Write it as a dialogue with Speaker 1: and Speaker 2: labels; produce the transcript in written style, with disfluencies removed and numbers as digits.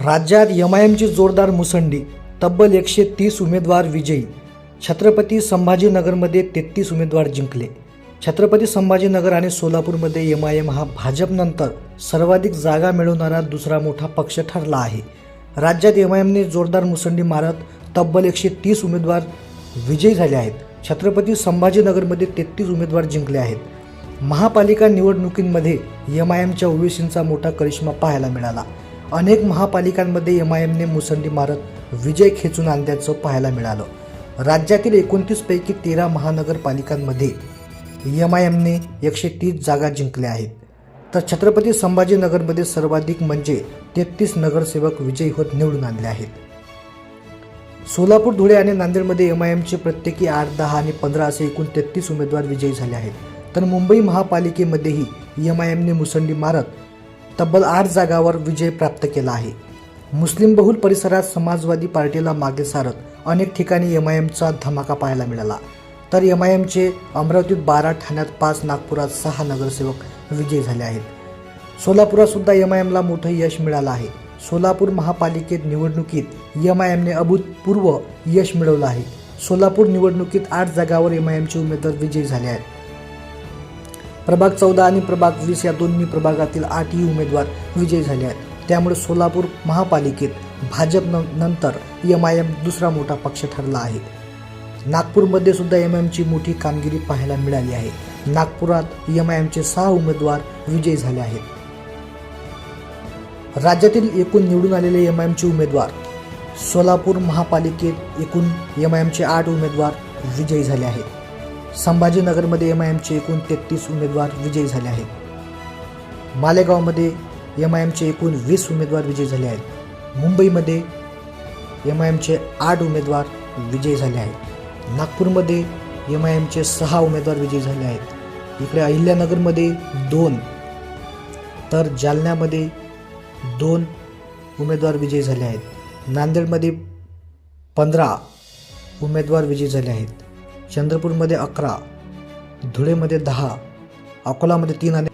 Speaker 1: राज्यात एमआयएमची जोरदार मुसंडी, तब्बल 130 उमेदवार विजयी. छत्रपती संभाजीनगरमध्ये 33 उमेदवार जिंकले. छत्रपती संभाजीनगर आणि सोलापूरमध्ये एमआयएम हा भाजपनंतर सर्वाधिक जागा मिळवणारा दुसरा मोठा पक्ष ठरला आहे. राज्यात एमआयएमने जोरदार मुसंडी मारत तब्बल 130 उमेदवार विजयी झाले आहेत. छत्रपती संभाजीनगरमध्ये 33 उमेदवार जिंकले आहेत. महापालिका निवडणुकींमध्ये एमआयएमच्या ओवेसींचा मोठा करिश्मा पाहायला मिळाला. अनेक महापालिकांमध्ये एमआयएमने मुसंडी मारत विजय खेचून आणल्याचं पाहायला मिळालं. राज्यातील 29 पैकी 13 महानगरपालिकांमध्ये एमआयएमने 130 जागा जिंकल्या आहेत. तर छत्रपती संभाजीनगरमध्ये सर्वाधिक म्हणजे 33 नगरसेवक विजयी होत निवडून आणले आहेत. सोलापूर, धुळे आणि नांदेडमध्ये एमआयएमचे प्रत्येकी 8, 10 आणि 15 असे एकूण 33 उमेदवार विजयी झाले आहेत. तर मुंबई महापालिकेमध्येही एमआयएमने मुसंडी मारत तब्बल 8 जागांवर विजय प्राप्त केला आहे. मुस्लिम बहुल परिसरात समाजवादी पार्टीला मागे सारत अनेक ठिकाणी एमआयएमचा धमाका पाहायला मिळाला. तर एमआयएमचे अमरावतीत 12, ठाण्यात 5, नागपुरात 6 नगरसेवक विजयी झाले आहेत. सोलापुरात सुद्धा एमआयएमला मोठं यश मिळालं आहे. सोलापूर महापालिकेत निवडणुकीत एमआयएमने अभूतपूर्व यश मिळवलं आहे. सोलापूर निवडणुकीत 8 जागांवर एमआयएमचे उमेदवार विजयी झाले आहेत. प्रभाग 14 आणि प्रभाग 20 या दोन्ही प्रभागातील 8ही उमेदवार विजयी झाले आहेत. त्यामुळे सोलापूर महापालिकेत भाजप नंतर एमआयएम दुसरा मोठा पक्ष ठरला आहे. नागपूरमध्ये सुद्धा एमआयएमची मोठी कामगिरी पाहायला मिळाली आहे. नागपुरात एमआयएमचे 6 उमेदवार विजयी झाले आहेत. राज्यातील एकूण निवडून आलेले एमआयएमचे उमेदवार सोलापूर महापालिकेत एकूण एमआयएमचे 8 उमेदवार विजयी झाले आहेत. संभाजीनगरमध्ये एमआयएमचे एकूण 33 उमेदवार विजयी झाले आहेत. मालेगावमध्ये एमआयएमचे एकूण 20 उमेदवार विजयी झाले आहेत. मुंबईमध्ये एमआयएमचे 8 उमेदवार विजयी झाले आहेत. नागपूरमध्ये एमआयएमचे 6 उमेदवार विजयी झाले आहेत. इकडे अहिल्यानगरमध्ये 2, तर जालन्यामध्ये 2 उमेदवार विजयी झाले आहेत. नांदेडमध्ये 15 उमेदवार विजयी झाले आहेत. चंद्रपूरमध्ये 11, धुळेमध्ये 10, अकोलामध्ये 3 आणि